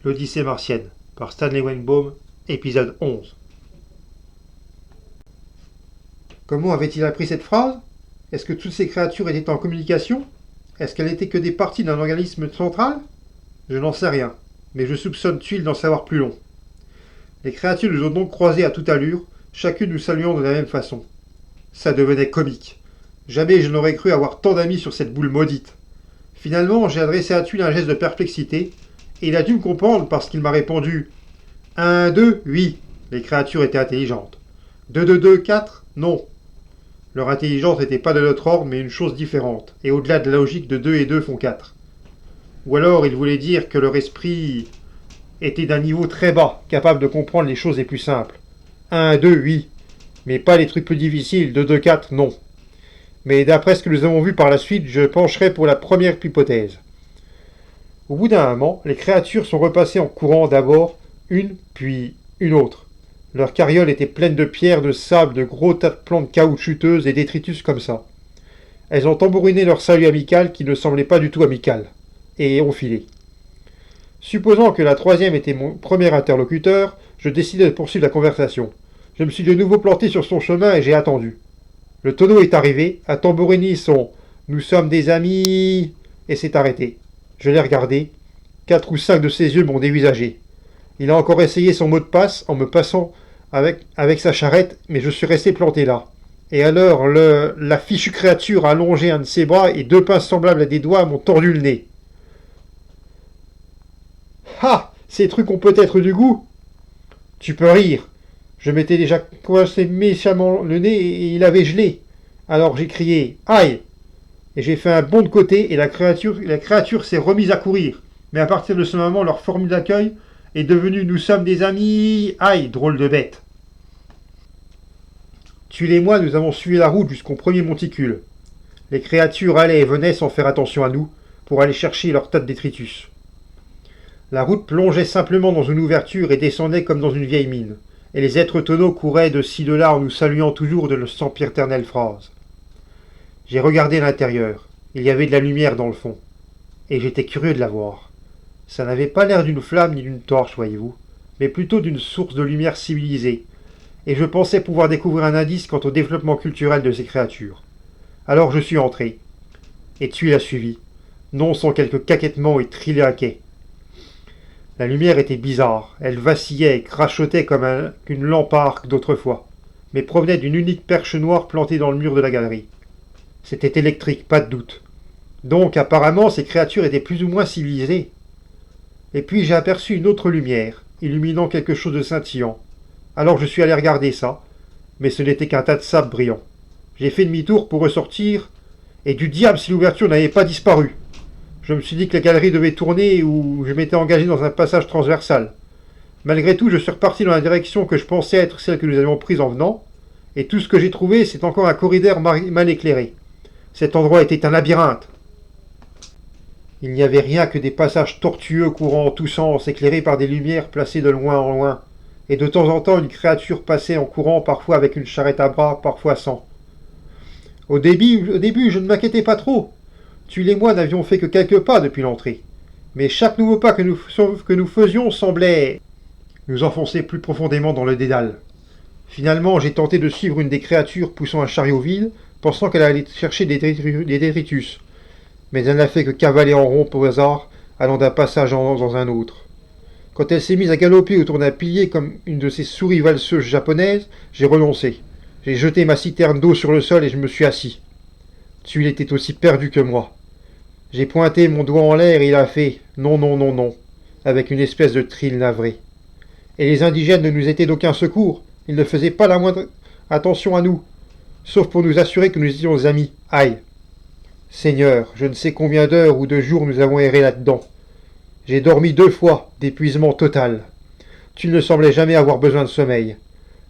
L'Odyssée martienne, par Stanley Weinbaum, épisode 11. Comment avait-il appris cette phrase? Est-ce que toutes ces créatures étaient en communication? Est-ce qu'elles n'étaient que des parties d'un organisme central? Je n'en sais rien, mais je soupçonne Tuile d'en savoir plus long. Les créatures nous ont donc croisés à toute allure, chacune nous saluant de la même façon. Ça devenait comique. Jamais je n'aurais cru avoir tant d'amis sur cette boule maudite. Finalement, j'ai adressé à Tuile un geste de perplexité, et il a dû me comprendre parce qu'il m'a répondu « 1, 2, oui ». Les créatures étaient intelligentes. 2, 2, 2, 4, non. Leur intelligence n'était pas de notre ordre, mais une chose différente, et au-delà de la logique de 2 et 2 font 4. Ou alors il voulait dire que leur esprit était d'un niveau très bas, capable de comprendre les choses les plus simples. 1, 2, oui, mais pas les trucs plus difficiles, 2, 2, 4, non. Mais d'après ce que nous avons vu par la suite, je pencherai pour la première hypothèse. Au bout d'un moment, les créatures sont repassées en courant d'abord une, puis une autre. Leurs carrioles étaient pleines de pierres, de sable, de gros tas de plantes caoutchouteuses et détritus comme ça. Elles ont tambouriné leur salut amical qui ne semblait pas du tout amical, et ont filé. Supposant que la troisième était mon premier interlocuteur, je décidai de poursuivre la conversation. Je me suis de nouveau planté sur son chemin et j'ai attendu. Le tonneau est arrivé, a tambouriné son « Nous sommes des amis » et s'est arrêté. Je l'ai regardé. 4 ou 5 de ses yeux m'ont dévisagé. Il a encore essayé son mot de passe en me passant avec sa charrette, mais je suis resté planté là. Et alors, la fichue créature a allongé un de ses bras et 2 pinces semblables à des doigts m'ont tordu le nez. Ah! Ces trucs ont peut-être du goût? Tu peux rire. Je m'étais déjà coincé méchamment le nez et il avait gelé. Alors j'ai crié « Aïe !» et j'ai fait un bond de côté et la créature s'est remise à courir. Mais à partir de ce moment, leur formule d'accueil est devenue « Nous sommes des amis !» Aïe, drôle de bête. Tuile et moi, nous avons suivi la route jusqu'au premier monticule. Les créatures allaient et venaient sans faire attention à nous pour aller chercher leur tas de détritus. La route plongeait simplement dans une ouverture et descendait comme dans une vieille mine. Et les êtres tonneaux couraient de ci de là en nous saluant toujours de leur sempiternelle phrase. J'ai regardé l'intérieur. Il y avait de la lumière dans le fond. Et j'étais curieux de la voir. Ça n'avait pas l'air d'une flamme ni d'une torche, voyez-vous, mais plutôt d'une source de lumière civilisée. Et je pensais pouvoir découvrir un indice quant au développement culturel de ces créatures. Alors je suis entré. Et Tuile a suivi, non sans quelques caquettements et trilaquets. La lumière était bizarre, elle vacillait et crachotait comme une lampe à arc d'autrefois, mais provenait d'une unique perche noire plantée dans le mur de la galerie. C'était électrique, pas de doute. Donc apparemment ces créatures étaient plus ou moins civilisées. Et puis j'ai aperçu une autre lumière, illuminant quelque chose de scintillant. Alors je suis allé regarder ça, mais ce n'était qu'un tas de sable brillant. J'ai fait demi-tour pour ressortir, et du diable si l'ouverture n'avait pas disparu. Je me suis dit que la galerie devait tourner ou je m'étais engagé dans un passage transversal. Malgré tout, je suis reparti dans la direction que je pensais être celle que nous avions prise en venant, et tout ce que j'ai trouvé, c'est encore un corridor mal éclairé. Cet endroit était un labyrinthe. Il n'y avait rien que des passages tortueux courant en tous sens, éclairés par des lumières placées de loin en loin, et de temps en temps une créature passait en courant, parfois avec une charrette à bras, parfois sans. Au début, je ne m'inquiétais pas trop. Tuile et moi n'avions fait que quelques pas depuis l'entrée. Mais chaque nouveau pas que nous faisions semblait nous enfoncer plus profondément dans le dédale. Finalement, j'ai tenté de suivre une des créatures poussant un chariot vide, pensant qu'elle allait chercher des détritus. Mais elle n'a fait que cavaler en rond au hasard, allant d'un passage dans un autre. Quand elle s'est mise à galoper autour d'un pilier comme une de ces souris valseuses japonaises, j'ai renoncé. J'ai jeté ma citerne d'eau sur le sol et je me suis assis. Tuile était aussi perdu que moi. J'ai pointé mon doigt en l'air et il a fait « non, non, non, non » avec une espèce de trille navrée. Et les indigènes ne nous étaient d'aucun secours. Ils ne faisaient pas la moindre attention à nous, sauf pour nous assurer que nous étions amis. Aïe! Seigneur, je ne sais combien d'heures ou de jours nous avons erré là-dedans. J'ai dormi 2 fois, d'épuisement total. Tu ne semblais jamais avoir besoin de sommeil.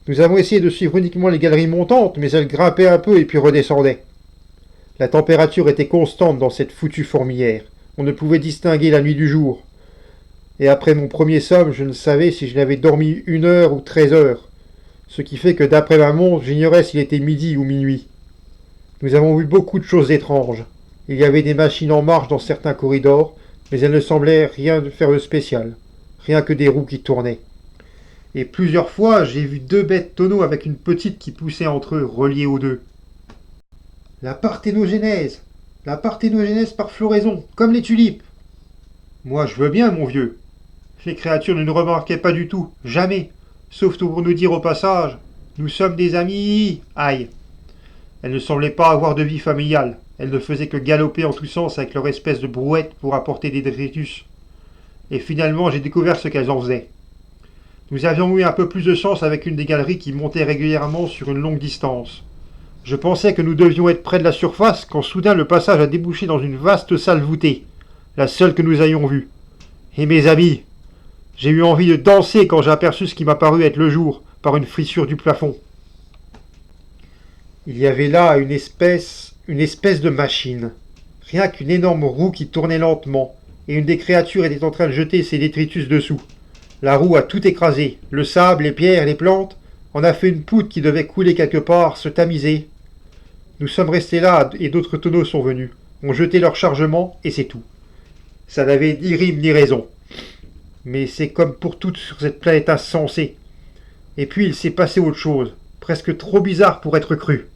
Nous avons essayé de suivre uniquement les galeries montantes, mais elles grimpaient un peu et puis redescendaient. La température était constante dans cette foutue fourmilière. On ne pouvait distinguer la nuit du jour. Et après mon premier somme, je ne savais si je n'avais dormi 1 heure ou 13 heures. Ce qui fait que d'après ma montre, j'ignorais s'il était midi ou minuit. Nous avons vu beaucoup de choses étranges. Il y avait des machines en marche dans certains corridors, mais elles ne semblaient rien faire de spécial. rien que des roues qui tournaient. Et plusieurs fois, j'ai vu deux bêtes tonneaux avec une petite qui poussait entre eux, reliées aux deux. La parthénogénèse! La parthénogénèse par floraison, comme les tulipes! Moi, je veux bien, mon vieux. Les créatures ne nous remarquaient pas du tout, jamais, sauf pour nous dire au passage: nous sommes des amis! Aïe! Elles ne semblaient pas avoir de vie familiale. Elles ne faisaient que galoper en tous sens avec leur espèce de brouette pour apporter des détritus. Et finalement, j'ai découvert ce qu'elles en faisaient. Nous avions eu un peu plus de chance avec une des galeries qui montait régulièrement sur une longue distance. Je pensais que nous devions être près de la surface quand soudain le passage a débouché dans une vaste salle voûtée, la seule que nous ayons vue. Et mes amis, j'ai eu envie de danser quand j'ai aperçu ce qui m'a paru être le jour, par une fissure du plafond. Il y avait là une espèce de machine. Rien qu'une énorme roue qui tournait lentement, et une des créatures était en train de jeter ses détritus dessous. La roue a tout écrasé, le sable, les pierres, les plantes, en a fait une poudre qui devait couler quelque part, se tamiser. Nous sommes restés là et d'autres tonneaux sont venus, ont jeté leur chargement et c'est tout. Ça n'avait ni rime ni raison. Mais c'est comme pour toutes sur cette planète insensée. Et puis il s'est passé autre chose, presque trop bizarre pour être cru.